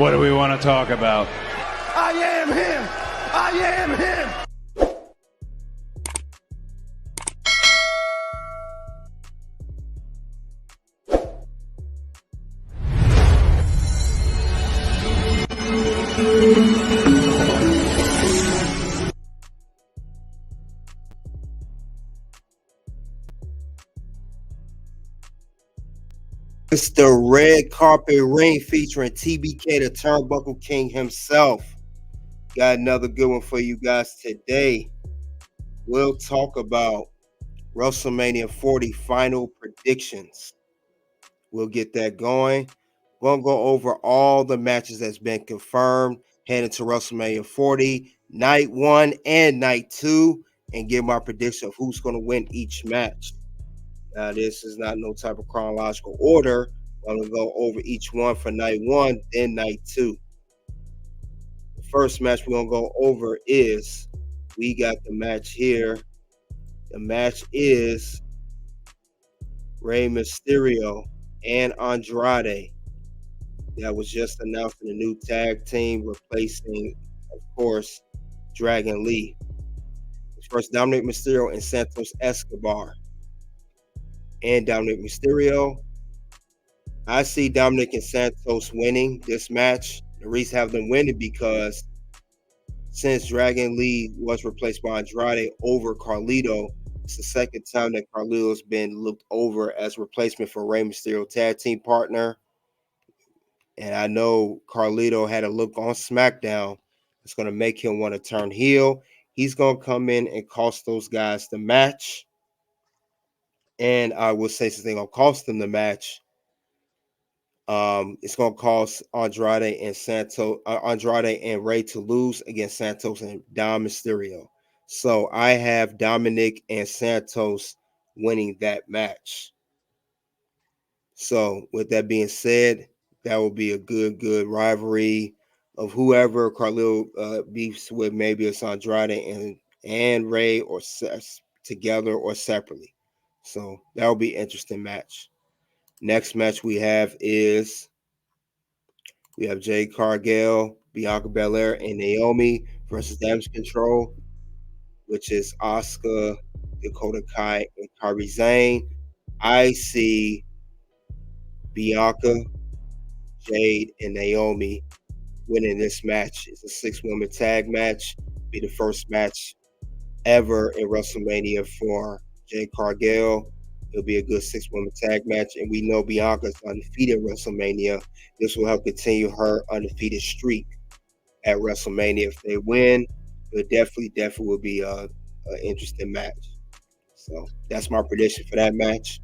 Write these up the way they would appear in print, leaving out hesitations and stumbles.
What do we want to talk about? I am him. I am him. It's the red carpet ring featuring TBK, the Turnbuckle King himself. Got another good one for you guys today. We'll talk about WrestleMania 40 final predictions. We'll get that going. We're going to go over all the matches that's been confirmed heading to WrestleMania 40, night 1 and night 2, and give my prediction of who's going to win each match. Now, this is not no type of chronological order. I'm going to go over each one for night 1, then night 2. The first match we're going to go over is, we got the match here. The match is Rey Mysterio and Andrade. That was just announced in a new tag team, replacing, of course, Dragon Lee. It's first Dominic Mysterio and Santos Escobar. And Dominic Mysterio. I see Dominic and Santos winning this match. The reason I have them winning because since Dragon Lee was replaced by Andrade over Carlito, it's the second time that Carlito's been looked over as replacement for Rey Mysterio tag team partner. And I know Carlito had a look on SmackDown. It's going to make him want to turn heel. He's going to come in and cost those guys the match. And I will say since they're going to cost them the match, it's going to cost Andrade and Rey to lose against Santos and Dom Mysterio. So I have Dominic and Santos winning that match. So with that being said, that will be a good rivalry of whoever Carlito beefs with. Maybe it's Andrade and Rey, or together or separately. So that will be an interesting match. Next match we have is Jade Cargill, Bianca Belair, and Naomi versus Damage Control, which is Asuka, Dakota Kai, and Kairi Sane. I see Bianca, Jade, and Naomi winning this match. It's a 6-woman tag match. Be the first match ever in WrestleMania for Jade Cargill. It'll be a good 6-woman tag match, and we know Bianca's undefeated at WrestleMania. This will help continue her undefeated streak at WrestleMania. If they win, it definitely will be an interesting match. So that's my prediction for that match.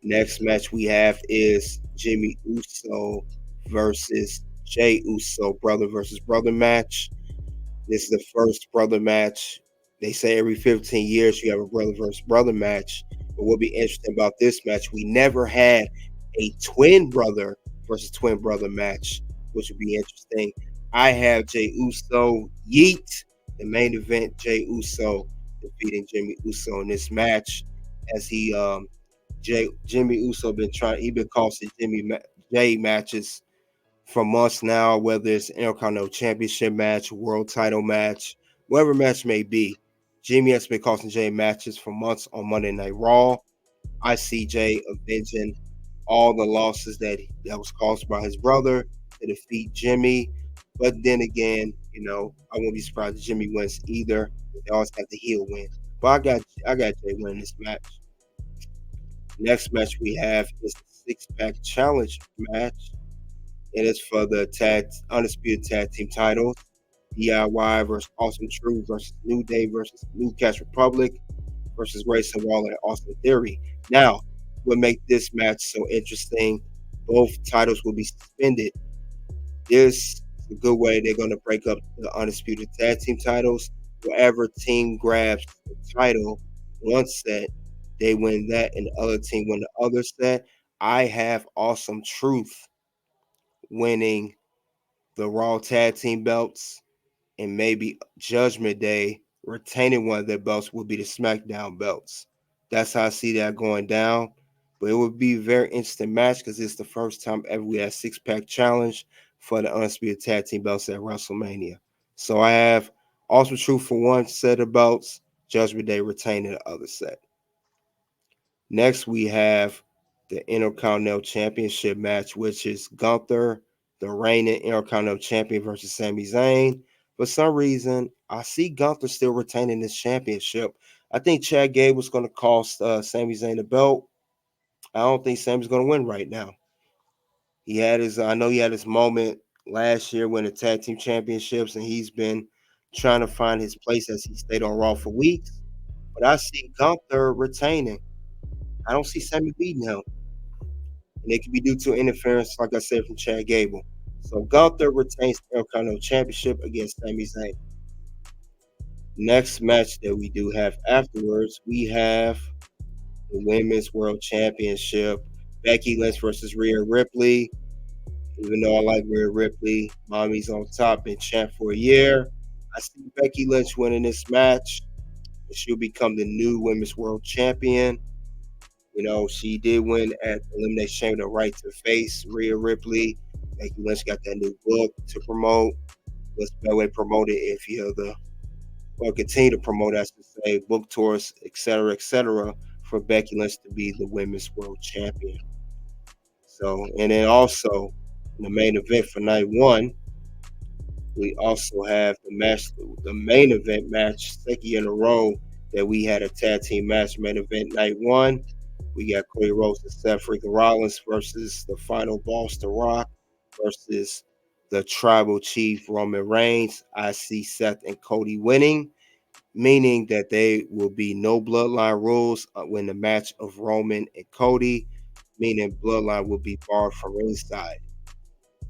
Next match we have is Jimmy Uso versus Jay Uso, brother versus brother match. This is the first brother match. They say every 15 years you have a brother versus brother match. But what'll be interesting about this match, we never had a twin brother versus twin brother match, which would be interesting. I have Jay Uso, yeet, the main event, Jay Uso defeating Jimmy Uso in this match, as Jimmy Uso been costing Jay matches for months now, whether it's Intercontinental Championship match, World Title match, whatever match may be. Jimmy has been costing Jay matches for months on Monday Night Raw. I see Jay avenging all the losses that was caused by his brother to defeat Jimmy. But then again, I won't be surprised if Jimmy wins either. They always have the heel win. But I got Jay winning this match. Next match we have is the 6-pack challenge match. It is for the undisputed tag team titles. DIY versus Awesome Truth versus New Day versus Newcast Republic versus Grayson Waller and Austin Theory. Now, what makes this match so interesting, both titles will be suspended. This is a good way they're going to break up the undisputed tag team titles. Whoever team grabs the title one set, they win that, and the other team win the other set. I have Awesome Truth winning the Raw tag team belts, and maybe Judgment Day retaining one of their belts will be the SmackDown belts. That's how I see that going down. But it would be a very interesting match because it's the first time ever we had a 6-pack challenge for the Undisputed Tag Team belts at WrestleMania. So I have Awesome Truth for one set of belts, Judgment Day retaining the other set. Next, we have the Intercontinental Championship match, which is Gunther, the reigning Intercontinental Champion, versus Sami Zayn. For some reason, I see Gunther still retaining this championship. I think Chad Gable's going to cost Sami Zayn the belt. I don't think Sami's going to win right now. I know he had his moment last year winning the tag team championships, and he's been trying to find his place as he stayed on Raw for weeks. But I see Gunther retaining. I don't see Sami beating him. And it could be due to interference, like I said, from Chad Gable. So Gunther retains the Intercontinental Championship against Sami Zayn. Next match that we do have afterwards, we have the Women's World Championship. Becky Lynch versus Rhea Ripley. Even though I like Rhea Ripley, Mommy's on top, been champ for a year. I see Becky Lynch winning this match. She'll become the new Women's World Champion. You know, she did win at Elimination Chamber the right to face Rhea Ripley. Becky Lynch got that new book to promote. What's the better way to promote it if you're continue to promote, I should say, book tours, et cetera, for Becky Lynch to be the Women's World Champion. So, and then also in the main event for night one, we also have the main event match, second year in a row that we had a tag team match, main event night one. We got Cody Rhodes and Seth freaking Rollins versus the final boss, The Rock, versus the tribal chief, Roman Reigns. I see Seth and Cody winning, meaning that there will be no bloodline rules when the match of Roman and Cody, meaning bloodline will be barred from ringside.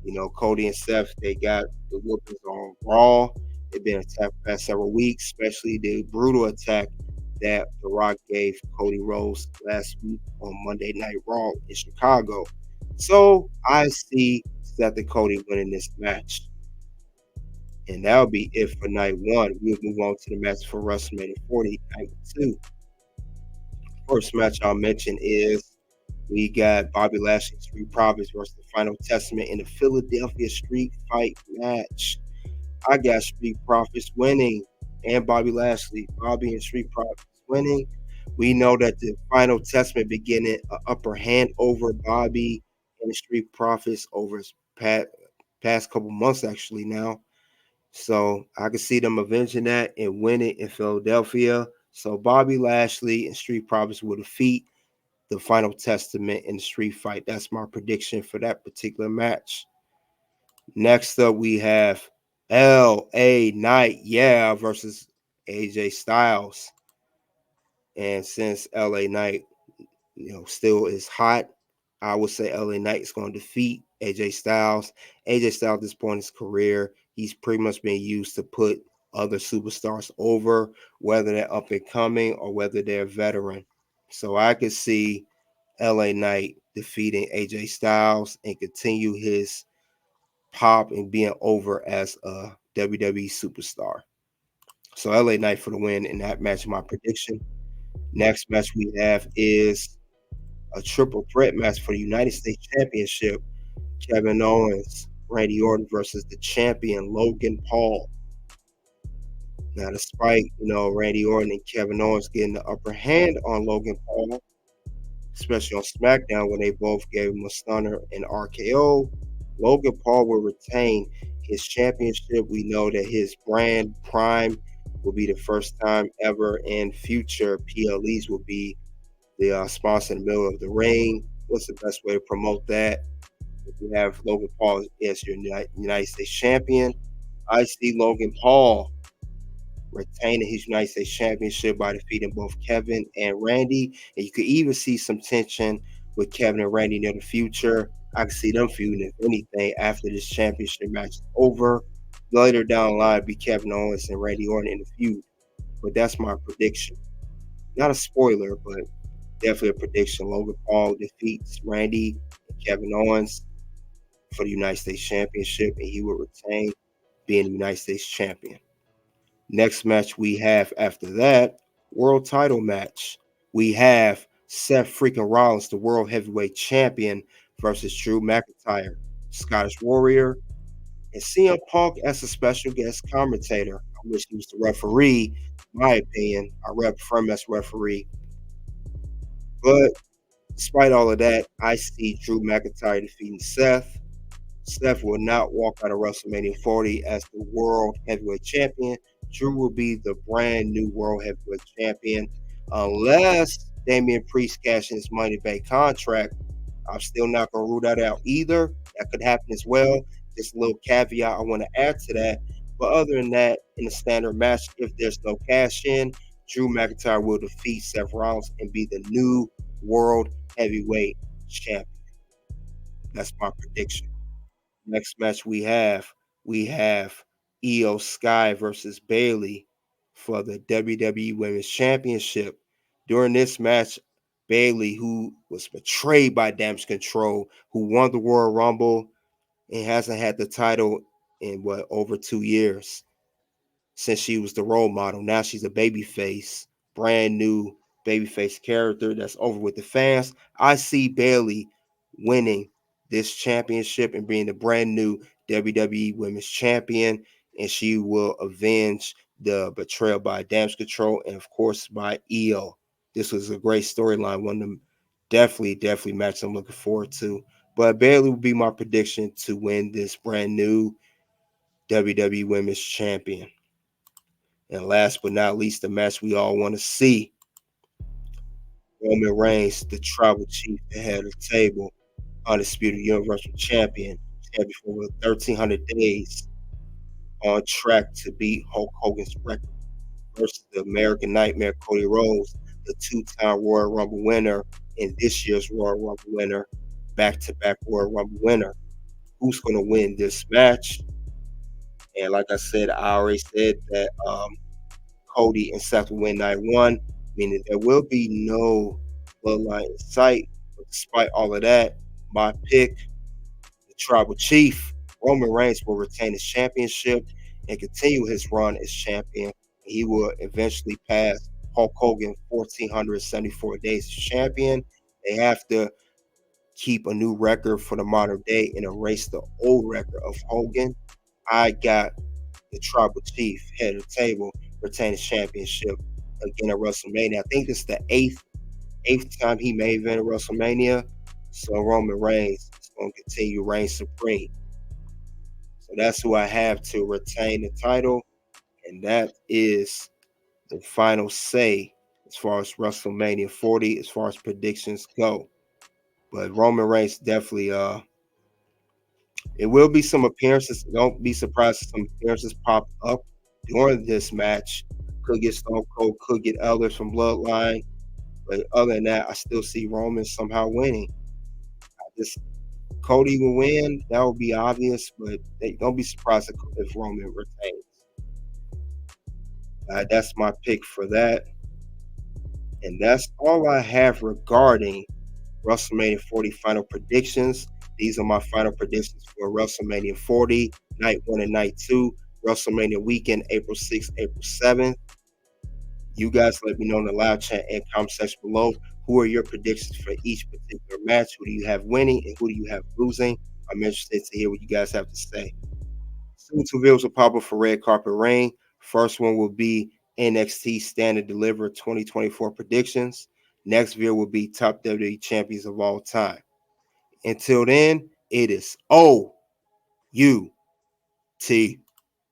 You know, Cody and Seth, they got the whoopings on Raw. They've been attacked the past several weeks, especially the brutal attack that The Rock gave Cody Rhodes last week on Monday Night Raw in Chicago. So I see Seth and Cody winning this match. And that'll be it for night one. We'll move on to the match for WrestleMania 40, night two. First match I'll mention is we got Bobby Lashley and Street Profits versus the Final Testament in the Philadelphia Street Fight match. I got Street Profits winning and Bobby Lashley. Bobby and Street Profits winning. We know that the Final Testament beginning an upper hand over Bobby and the Street Profits over his past couple months actually now. So I can see them avenging that and winning in Philadelphia. So Bobby Lashley and Street Profits will defeat the Final Testament in the street fight. That's my prediction for that particular match. Next up, we have LA Knight, versus AJ Styles. And since LA Knight, still is hot, I would say LA Knight is going to defeat AJ Styles. AJ Styles, at this point in his career, he's pretty much been used to put other superstars over, whether they're up and coming or whether they're veteran. So I could see LA Knight defeating AJ Styles and continue his pop and being over as a WWE superstar. So LA Knight for the win in that match, my prediction. Next match we have is a triple threat match for the United States Championship. Kevin Owens, Randy Orton versus the champion Logan Paul. Now, despite Randy Orton and Kevin Owens getting the upper hand on Logan Paul, especially on SmackDown when they both gave him a stunner and RKO, Logan Paul will retain his championship. We know that his brand Prime will be the first time ever, and future PLEs will be the sponsor in the middle of the ring. What's the best way to promote that? If you have Logan Paul as your United States champion, I see Logan Paul retaining his United States Championship by defeating both Kevin and Randy. And you could even see some tension with Kevin and Randy near the future. I can see them feuding, if anything, after this championship match is over. Later down the line, be Kevin Owens and Randy Orton in the feud. But that's my prediction. Not a spoiler, but definitely a prediction. Logan Paul defeats Randy and Kevin Owens for the United States Championship, and he will retain being the United States champion. Next match we have after that, world title match. We have Seth freaking Rollins, the world heavyweight champion, versus Drew McIntyre, Scottish Warrior, and CM Punk as a special guest commentator. I wish he was the referee, in my opinion. I prefer him as referee. But despite all of that, I see Drew McIntyre defeating Seth. Seth will not walk out of WrestleMania 40 as the World Heavyweight Champion. Drew will be the brand new World Heavyweight Champion unless Damian Priest cashes his Money Bank contract. I'm still not going to rule that out either. That could happen as well. Just a little caveat I want to add to that. But other than that, in the standard match, if there's no cash in, Drew McIntyre will defeat Seth Rollins and be the new World Heavyweight Champion. That's my prediction. Next match we have Io Sky versus Bayley for the WWE Women's Championship. During this match, Bayley, who was betrayed by Damage Control, who won the Royal Rumble and hasn't had the title in over 2 years since she was the role model. Now she's a babyface, brand new babyface character that's over with the fans. I see Bayley winning this championship and being the brand new WWE Women's Champion, and she will avenge the betrayal by Damage Control and, of course, by Io. This was a great storyline, one of them definitely matches I'm looking forward to. But Bayley will be my prediction to win this brand new WWE Women's Champion. And last but not least, the match we all want to see. Roman Reigns, the tribal chief, the head of the table, undisputed Universal Champion for 1,300 days, on track to beat Hulk Hogan's record versus the American Nightmare Cody Rhodes, the two-time Royal Rumble winner and this year's Royal Rumble winner, back-to-back Royal Rumble winner. Who's going to win this match? And like I said, I already said that Cody and Seth will win night one, meaning there will be no bloodline in sight. But despite all of that, my pick, the tribal chief, Roman Reigns, will retain his championship and continue his run as champion. He will eventually pass Hulk Hogan 1,474 days as champion. They have to keep a new record for the modern day and erase the old record of Hogan. I got the tribal chief, head of the table, retain his championship again at WrestleMania. I think it's the eighth time he may event at WrestleMania. So Roman Reigns is going to continue reign supreme. So that's who I have to retain the title, and that is the final say as far as WrestleMania 40, as far as predictions go. But Roman Reigns definitely it will be some appearances. Don't be surprised if some appearances pop up during this match. Could get Stone Cold, could get others from Bloodline. But other than that, I still see Roman somehow winning. Cody will win. That will be obvious, but don't be surprised if Roman retains. That's my pick for that. And that's all I have regarding WrestleMania 40 final predictions. These are my final predictions for WrestleMania 40, night 1 and night 2, WrestleMania weekend, April 6th, April 7th. You guys let me know in the live chat and comment section below. Who are your predictions for each particular match? Who do you have winning and who do you have losing? I'm interested to hear what you guys have to say. Soon two videos will pop up for Red Carpet Reign. First one will be NXT Stand and Deliver 2024 predictions. Next video will be top WWE champions of all time. Until then, it is OUT.